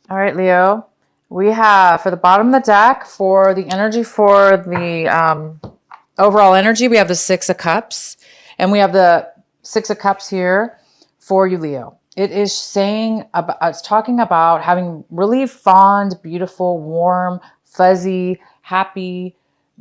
All right, Leo. We have for the bottom of the deck for the energy for the overall energy, we have the Six of Cups, and we have the Six of Cups here for you, Leo. It is saying about, it's talking about having really fond, beautiful, warm, fuzzy, happy,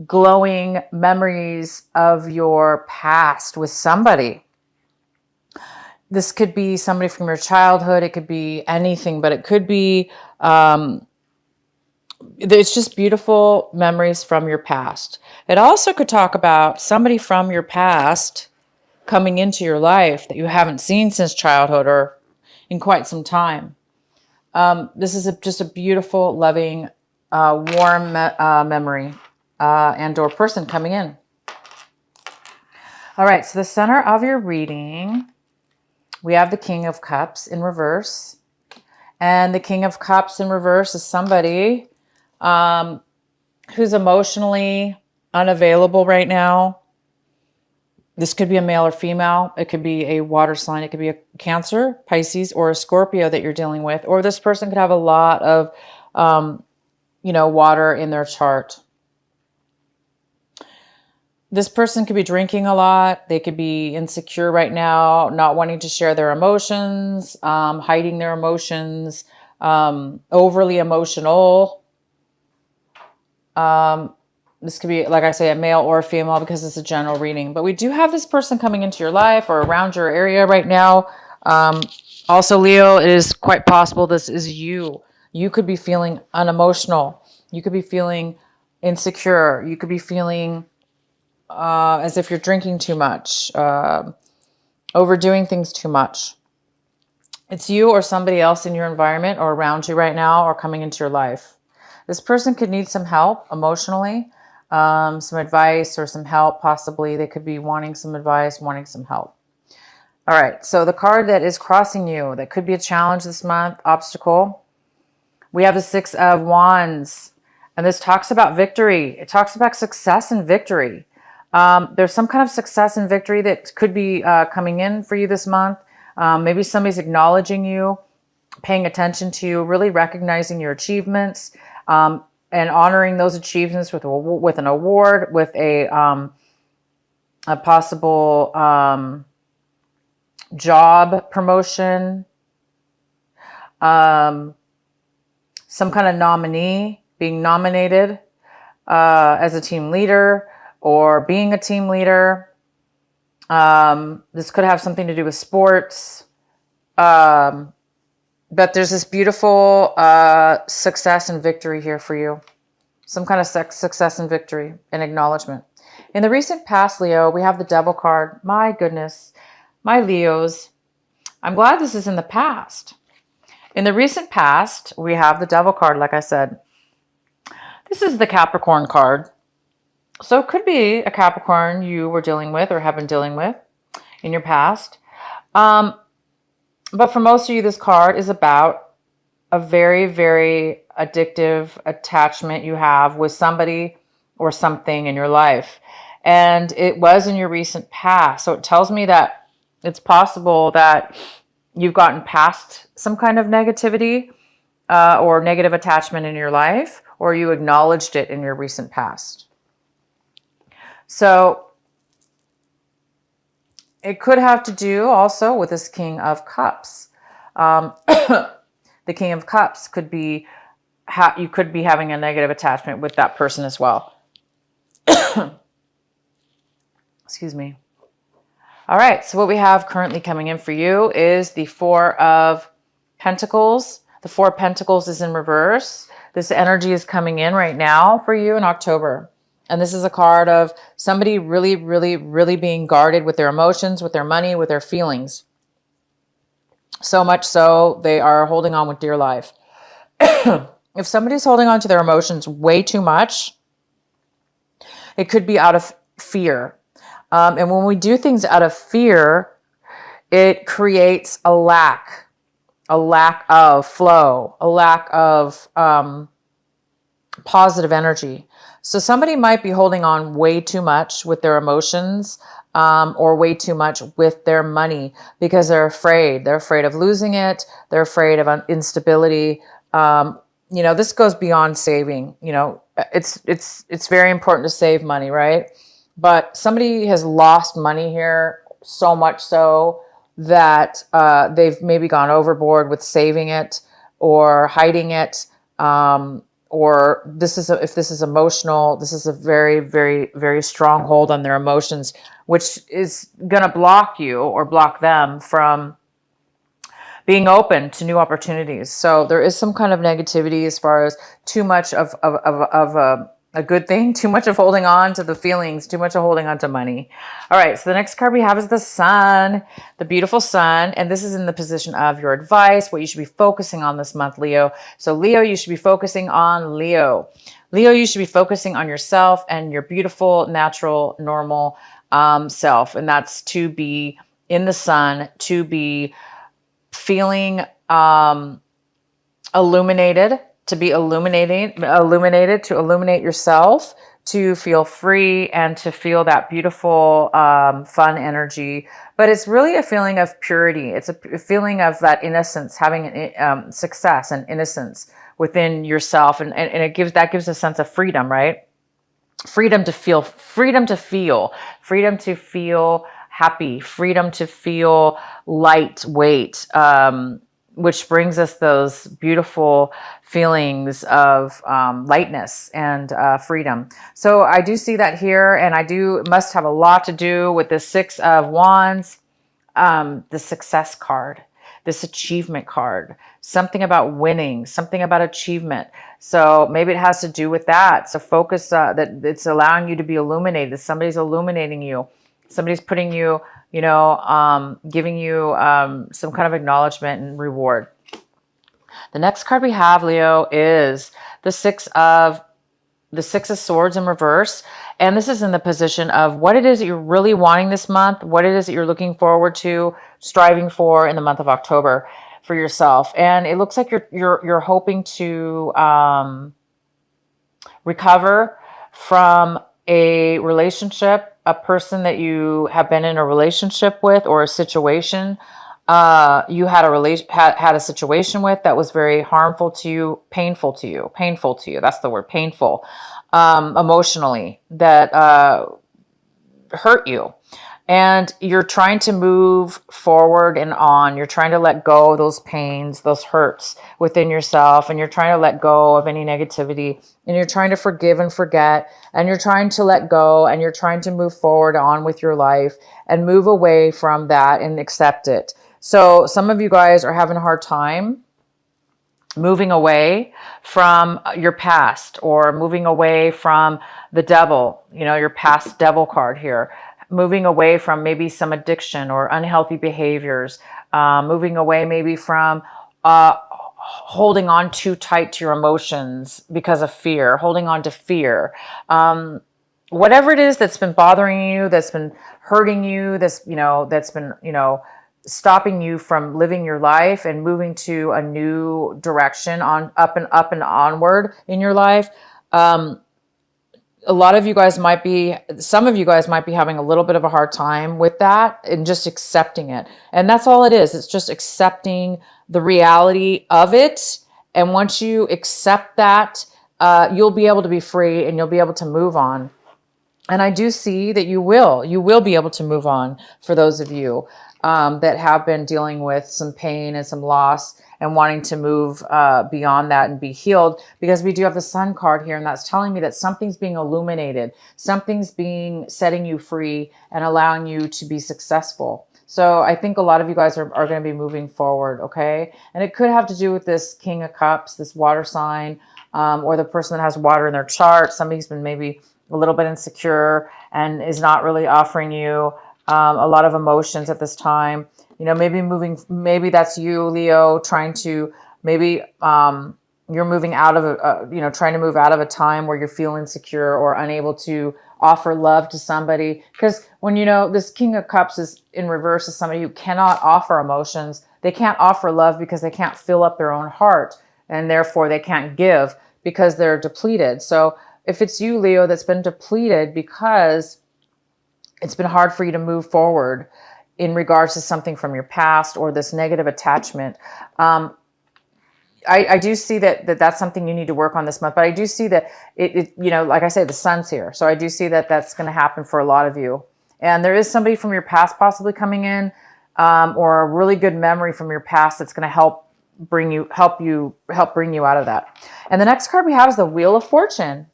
glowing memories of your past with somebody. This could be somebody from your childhood. It could be anything, but it could be, it's just beautiful memories from your past. It also could talk about somebody from your past coming into your life that you haven't seen since childhood or in quite some time. This is just a beautiful, loving, warm memory and or person coming in. All right, so the center of your reading, we have the King of Cups in reverse. And the King of Cups in reverse is somebody who's emotionally unavailable right now. This could be a male or female. It could be a water sign. It could be a Cancer, Pisces, or a Scorpio that you're dealing with. Or this person could have a lot of, water in their chart. This person could be drinking a lot. They could be insecure right now, not wanting to share their emotions, hiding their emotions, overly emotional. This could be, like I say, a male or a female because it's a general reading. But we do have this person coming into your life or around your area right now. Also, Leo, it is quite possible this is you. You could be feeling unemotional. You could be feeling insecure. You could be feeling as if you're drinking too much, overdoing things too much. It's you or somebody else in your environment or around you right now or coming into your life. This person could need some help emotionally, some advice or some help. Possibly they could be wanting some advice, wanting some help. All right, so the card that is crossing you, that could be a challenge this month, obstacle. We have the Six of Wands, and this talks about victory. It talks about success and victory. There's some kind of success and victory that could be coming in for you this month. Maybe somebody's acknowledging you, paying attention to you, really recognizing your achievements, and honoring those achievements with an award, with a possible job promotion, some kind of nominee, being nominated as a team leader or being a team leader. This could have something to do with sports. But there's this beautiful success and victory here for you. Some kind of success and victory and acknowledgement. In the recent past, Leo, we have the Devil card. My goodness, my Leos. I'm glad this is in the past. In the recent past, we have the Devil card, like I said. This is the Capricorn card. So it could be a Capricorn you were dealing with or have been dealing with in your past. But for most of you, this card is about a very, very addictive attachment you have with somebody or something in your life. And it was in your recent past. So it tells me that it's possible that you've gotten past some kind of negativity or negative attachment in your life, or you acknowledged it in your recent past. So it could have to do also with this King of Cups. The King of Cups could be, you could be having a negative attachment with that person as well. Excuse me. All right, so what we have currently coming in for you is the Four of Pentacles. The Four of Pentacles is in reverse. This energy is coming in right now for you in October. And this is a card of somebody really, really, really being guarded with their emotions, with their money, with their feelings. So much so, they are holding on with dear life. If somebody's holding on to their emotions way too much, it could be out of fear. And when we do things out of fear, it creates a lack of flow, a lack of positive energy. So somebody might be holding on way too much with their emotions or way too much with their money because they're afraid. They're afraid of losing it. They're afraid of instability. You know, this goes beyond saving. You know, it's very important to save money, right? But somebody has lost money here, so much so that they've maybe gone overboard with saving it or hiding it. Or if this is emotional, this is a very, very, very strong hold on their emotions, which is going to block you or block them from being open to new opportunities. So there is some kind of negativity as far as too much of a good thing, too much of holding on to the feelings, too much of holding on to money. All right, so the next card we have is the Sun, the beautiful Sun, and this is in the position of your advice, what you should be focusing on this month, Leo. So Leo, you should be focusing on Leo. Leo, you should be focusing on yourself and your beautiful, natural, normal self, and that's to be in the sun, to be feeling illuminated, to be illuminated, to illuminate yourself, to feel free and to feel that beautiful, fun energy. But it's really a feeling of purity. It's a feeling of that innocence, having success and innocence within yourself. And it gives a sense of freedom, right? Freedom to feel, freedom to feel, freedom to feel happy, freedom to feel lightweight, which brings us those beautiful feelings of lightness and freedom. So I do see that here, and must have a lot to do with the Six of Wands, the success card, this achievement card, something about winning, something about achievement. So maybe it has to do with that. So focus that it's allowing you to be illuminated. Somebody's illuminating you. Somebody's putting you, giving you some kind of acknowledgement and reward. The next card we have, Leo, is the Six of Swords in reverse. And this is in the position of what it is that you're really wanting this month, what it is that you're looking forward to, striving for in the month of October for yourself. And it looks like you're hoping to recover from a relationship, a person that you have been in a relationship with, or a situation you had a situation with that was very harmful to you, painful to you. That's the word, painful, emotionally, that hurt you. And you're trying to move forward and on. You're trying to let go of those pains, those hurts within yourself. And you're trying to let go of any negativity. And you're trying to forgive and forget. And you're trying to let go. And you're trying to move forward on with your life and move away from that and accept it. So some of you guys are having a hard time moving away from your past, or moving away from the devil, your past devil card here. Moving away from maybe some addiction or unhealthy behaviors, moving away maybe from holding on too tight to your emotions because of fear, holding on to fear. Whatever it is that's been bothering you, that's been hurting you, that's been, stopping you from living your life and moving to a new direction, on up and onward in your life. Some of you guys might be having a little bit of a hard time with that and just accepting it. And that's all it is. It's just accepting the reality of it. And once you accept that, you'll be able to be free and you'll be able to move on. And I do see that you will be able to move on, for those of you that have been dealing with some pain and some loss and wanting to move beyond that and be healed, because we do have the Sun card here, and that's telling me that something's being illuminated, something's setting you free and allowing you to be successful. So I think a lot of you guys are going to be moving forward, okay? And it could have to do with this King of Cups, this water sign, or the person that has water in their chart. Somebody's been maybe a little bit insecure and is not really offering you a lot of emotions at this time. Maybe that's you, Leo, trying to, maybe you're moving out of trying to move out of a time where you're feeling insecure or unable to offer love to somebody. Because when, this King of Cups is in reverse, is somebody who cannot offer emotions. They can't offer love because they can't fill up their own heart, and therefore they can't give because they're depleted. So if it's you, Leo, that's been depleted because it's been hard for you to move forward in regards to something from your past or this negative attachment, I do see that's something you need to work on this month, but I do see that like I say, the sun's here. So I do see that that's going to happen for a lot of you. And there is somebody from your past possibly coming in, or a really good memory from your past that's going to help bring you out of that. And the next card we have is the Wheel of Fortune.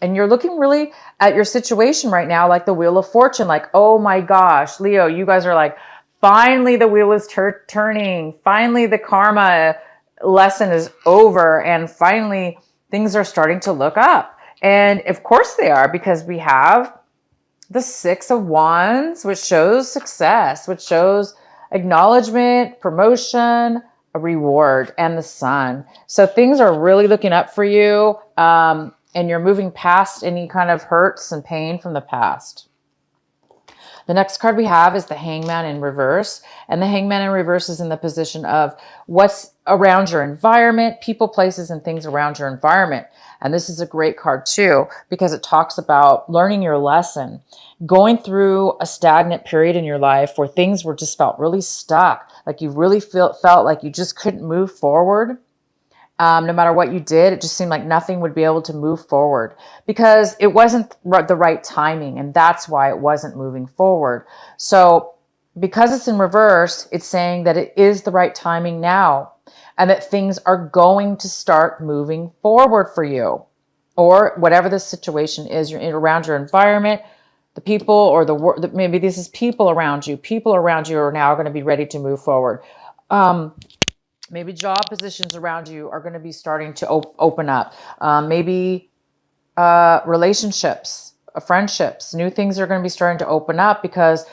And you're looking really at your situation right now like the Wheel of Fortune, like, oh my gosh, Leo, you guys are like, finally the wheel is turning. Finally the karma lesson is over, and finally things are starting to look up. And of course they are, because we have the Six of Wands, which shows success, which shows acknowledgement, promotion, a reward, and the Sun. So things are really looking up for you, and you're moving past any kind of hurts and pain from the past. The next card we have is the Hangman in reverse. And the Hangman in reverse is in the position of what's around your environment, people, places, and things around your environment. And this is a great card too, because it talks about learning your lesson, going through a stagnant period in your life where things were just felt really stuck, like you really felt like you just couldn't move forward. No matter what you did, it just seemed like nothing would be able to move forward because it wasn't the right timing. And that's why it wasn't moving forward. So because it's in reverse, it's saying that it is the right timing now and that things are going to start moving forward for you, or whatever the situation is. You're around your environment, the people, or maybe this is people around you. People around you are now going to be ready to move forward. Maybe job positions around you are going to be starting to open up. Maybe relationships, friendships, new things are going to be starting to open up because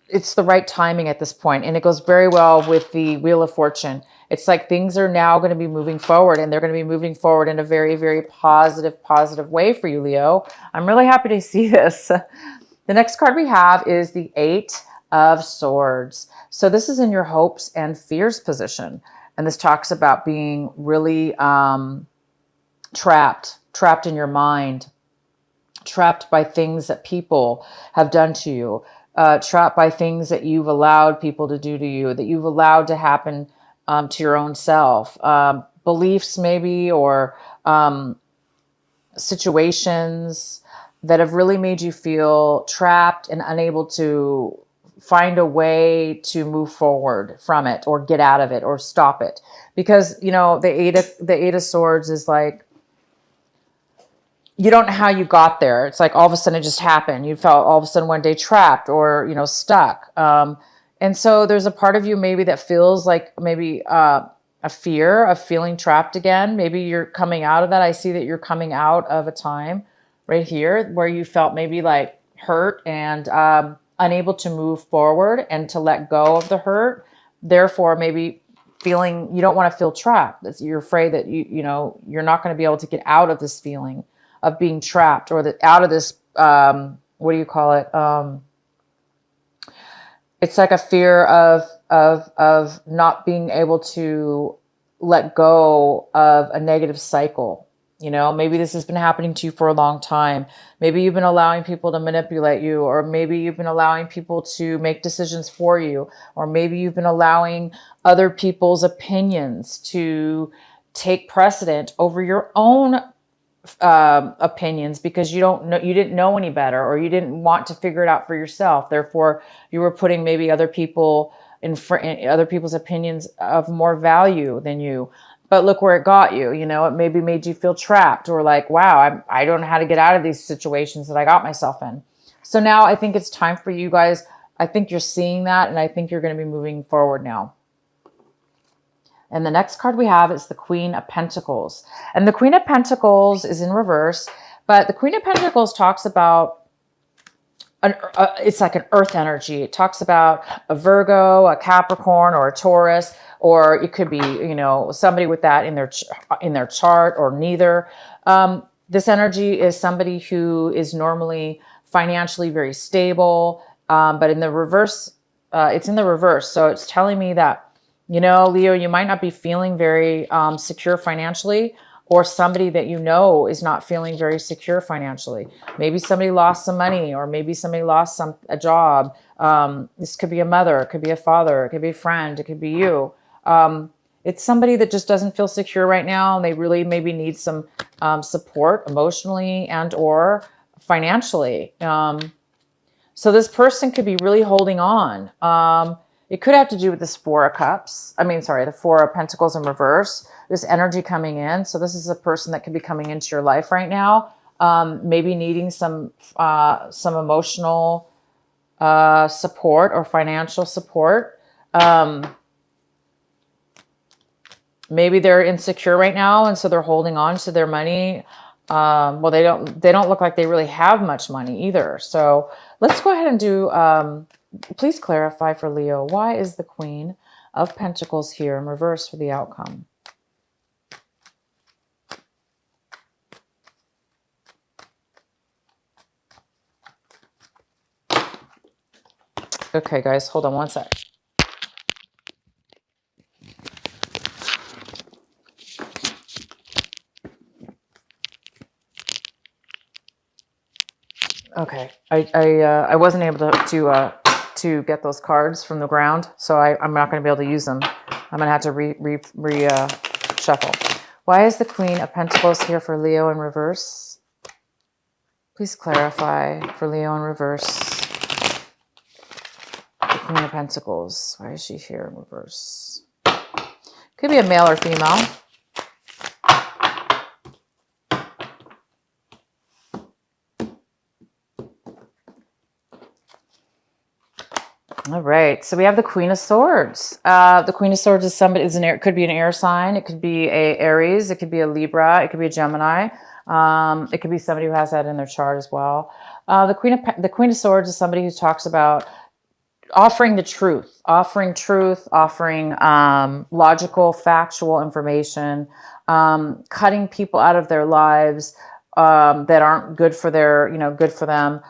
it's the right timing at this point. And it goes very well with the Wheel of Fortune. It's like things are now going to be moving forward, and they're going to be moving forward in a very, very positive way for you, Leo. I'm really happy to see this. The next card we have is the Eight of Swords. So this is in your hopes and fears position. And this talks about being really trapped in your mind, trapped by things that people have done to you, trapped by things that you've allowed people to do to you, that you've allowed to happen to your own self, beliefs maybe, or situations that have really made you feel trapped and unable to find a way to move forward from it, or get out of it, or stop it. Because, the Eight of Swords is like, you don't know how you got there. It's like all of a sudden it just happened. You felt all of a sudden one day trapped or, stuck. And so there's a part of you maybe that feels like maybe a fear of feeling trapped again. Maybe you're coming out of that. I see that you're coming out of a time right here where you felt maybe like hurt and unable to move forward and to let go of the hurt. Therefore, maybe feeling you don't want to feel trapped. You're afraid that you're not going to be able to get out of this feeling of being trapped, or out of this, what do you call it? It's like a fear of not being able to let go of a negative cycle. Maybe this has been happening to you for a long time. Maybe you've been allowing people to manipulate you, or maybe you've been allowing people to make decisions for you, or maybe you've been allowing other people's opinions to take precedent over your own opinions because you didn't know any better, or you didn't want to figure it out for yourself. Therefore, you were putting maybe other people's opinions of more value than you. But look where it got you. It maybe made you feel trapped, or like, wow, I don't know how to get out of these situations that I got myself in. So now I think it's time for you guys. I think you're seeing that, and I think you're going to be moving forward now. And the next card we have is the Queen of Pentacles. And the Queen of Pentacles is in reverse, but the Queen of Pentacles talks about it's like an earth energy. It talks about a Virgo, a Capricorn, or a Taurus, or it could be, somebody with that in their chart, or neither. This energy is somebody who is normally financially very stable, but in the reverse, it's in the reverse. So it's telling me that, Leo, you might not be feeling very secure financially, or somebody that is not feeling very secure financially. Maybe somebody lost some money, or maybe somebody lost a job. This could be a mother, it could be a father, it could be a friend, it could be you. It's somebody that just doesn't feel secure right now, and they really maybe need some support emotionally and or financially. So this person could be really holding on. It could have to do with this Four of Cups. I mean, sorry, the Four of Pentacles in reverse. This energy coming in. So this is a person that could be coming into your life right now. Maybe needing some emotional support or financial support. Maybe they're insecure right now, and so they're holding on to their money. Well, they don't look like they really have much money either. So let's go ahead and do, please clarify for Leo, why is the Queen of Pentacles here in reverse for the outcome? Okay, guys, hold on one sec. Okay, I wasn't able to get those cards from the ground, so I'm not going to be able to use them. I'm going to have to shuffle. Why is the Queen of Pentacles here for Leo in reverse? Please clarify for Leo in reverse. The Queen of Pentacles. Why is she here in reverse? Could be a male or female. All right, so we have the Queen of Swords. The Queen of Swords is somebody, could be an air sign. It could be a Aries. It could be a Libra. It could be a Gemini. It could be somebody who has that in their chart as well. The Queen of Swords is somebody who talks about offering the truth, offering logical, factual information, cutting people out of their lives that aren't good for good for them.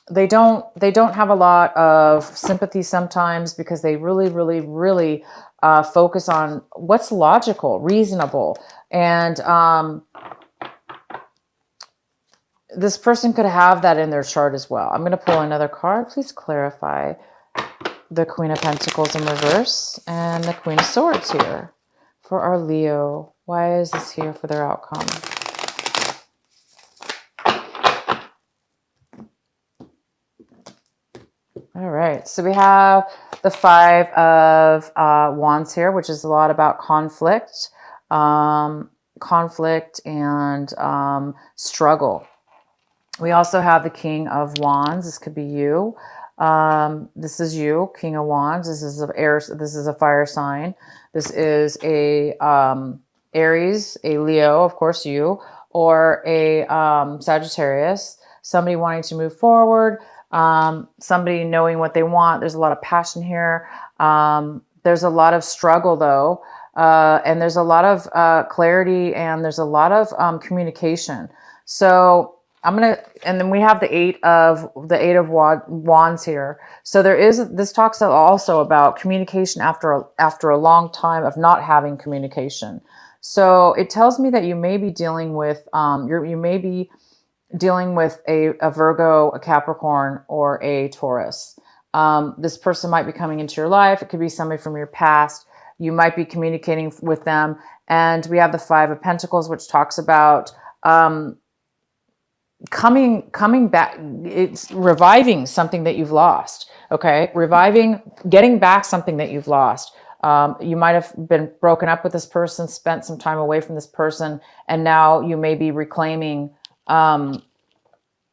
They don't have a lot of sympathy sometimes because they really focus on what's logical, reasonable. And this person could have that in their chart as well. I'm going to pull another card. Please clarify the Queen of Pentacles in reverse and the Queen of Swords here for our Leo. Why is this here for their outcome? All right, so we have the Five of Wands here, which is a lot about conflict, and struggle. We also have the King of Wands. This could be you. This is you, King of Wands. This is a fire sign. This is a Aries, a Leo, of course you, or a Sagittarius. Somebody wanting to move forward. Somebody knowing what they want. There's a lot of passion here. There's a lot of struggle though. And there's a lot of clarity, and there's a lot of communication. So and then we have the eight of wands here. So this talks also about communication after a long time of not having communication. So it tells me that you may be dealing with, you may be dealing with a Virgo, a Capricorn, or a Taurus. This person might be coming into your life. It could be somebody from your past. You might be communicating with them. And we have the Five of Pentacles, which talks about coming back. It's reviving something that you've lost. Okay, getting back something that you've lost. You might have been broken up with this person, spent some time away from this person, and now you may be reclaiming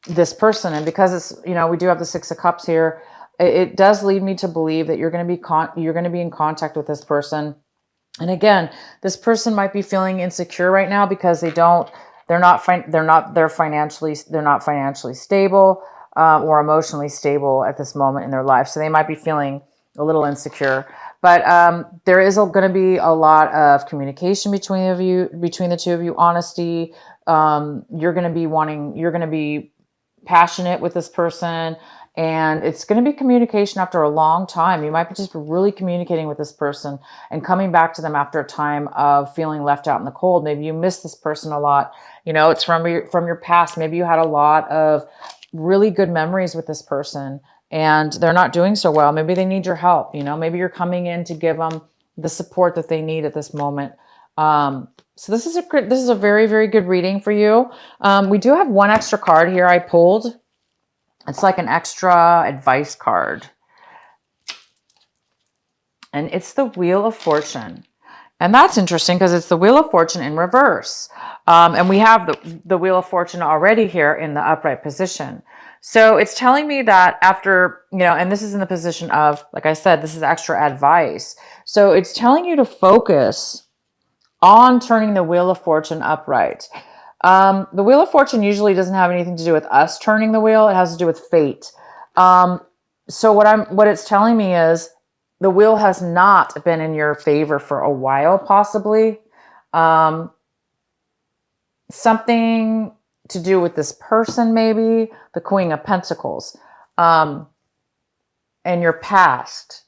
this person. And because it's, we do have the Six of Cups here, it does lead me to believe that you're going to be in contact with this person. And again, this person might be feeling insecure right now because they're not financially stable or emotionally stable at this moment in their life. So they might be feeling a little insecure. But there is going to be a lot of communication between the two of you, honesty. You're going to be passionate with this person, and it's going to be communication after a long time. You might be just really communicating with this person and coming back to them after a time of feeling left out in the cold. Maybe you miss this person a lot. It's from your past. Maybe you had a lot of really good memories with this person, and they're not doing so well. Maybe they need your help. Maybe you're coming in to give them the support that they need at this moment. So this is a very, very good reading for you. We do have one extra card here I pulled. It's like an extra advice card. And it's the Wheel of Fortune. And that's interesting because it's the Wheel of Fortune in reverse. And we have the Wheel of Fortune already here in the upright position. So it's telling me that after, and this is in the position of, like I said, this is extra advice. So it's telling you to focus on turning the Wheel of Fortune upright. The Wheel of Fortune usually doesn't have anything to do with us turning the wheel. It has to do with fate. So what it's telling me is the wheel has not been in your favor for a while, possibly. Something to do with this person, maybe the Queen of Pentacles, and your past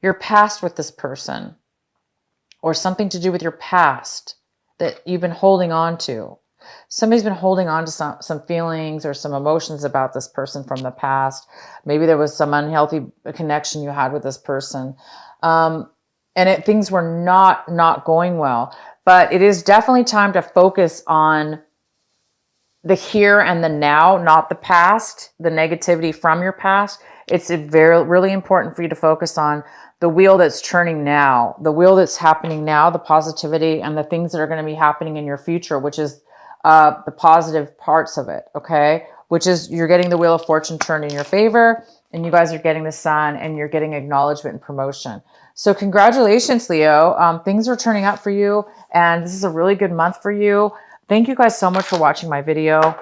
with this person, or something to do with your past that you've been holding on to. Somebody's been holding on to some feelings or some emotions about this person from the past. Maybe there was some unhealthy connection you had with this person. And things were not going well. But it is definitely time to focus on the here and the now, not the past, the negativity from your past. It's really important for you to focus on the wheel that's turning now, the wheel that's happening now, the positivity and the things that are going to be happening in your future, which is the positive parts of it, okay? Which is you're getting the Wheel of Fortune turned in your favor, and you guys are getting the Sun, and you're getting acknowledgement and promotion. So congratulations, Leo. Things are turning out for you, and this is a really good month for you. Thank you guys so much for watching my video.